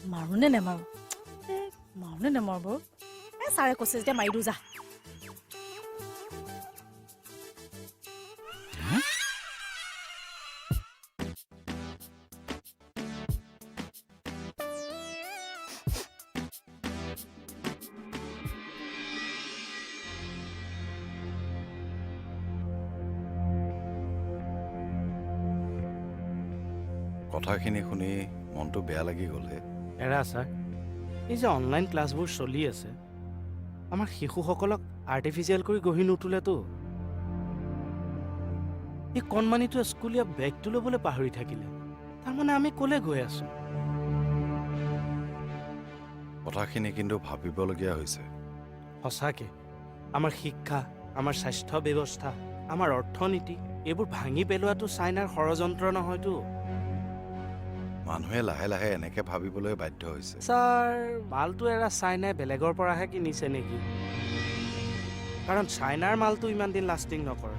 মাৰোনে নেমাৰো মাৰোনে নেমাৰো বাৰু ছাৰে কৈছে যেতিয়া মাৰি দিওঁ যা কথাখিনি শুনি মনটো বেয়া লাগি গ'লে এৰা ছাৰ এই যে অনলাইন ক্লাছবোৰ চলি আছে আমাৰ শিশুসকলক আৰ্টিফিচিয়েল কৰি গঢ়ি নুতুলেতো এই কণমানিটো স্কুলীয়া বেগটো ল'বলৈ পাহৰি থাকিলে তাৰমানে আমি ক'লে গৈ আছো কথাখিনি কিন্তু ভাবিবলগীয়া হৈছে সঁচাকে আমাৰ শিক্ষা আমাৰ স্বাস্থ্য ব্যৱস্থা আমাৰ অৰ্থনীতি এইবোৰ ভাঙি পেলোৱাটো চাইনাৰ ষড়যন্ত্ৰ নহয়তো মানুহে লাহে লাহে এনেকে ভাবিবলৈ বাধ্য হৈছে ছাৰ মালটো এৰা চাইনাই বেলেগৰ পৰাহে কিনিছে নেকি কাৰণ চাইনাৰ মালটো ইমান দিন লাষ্টিং নকৰে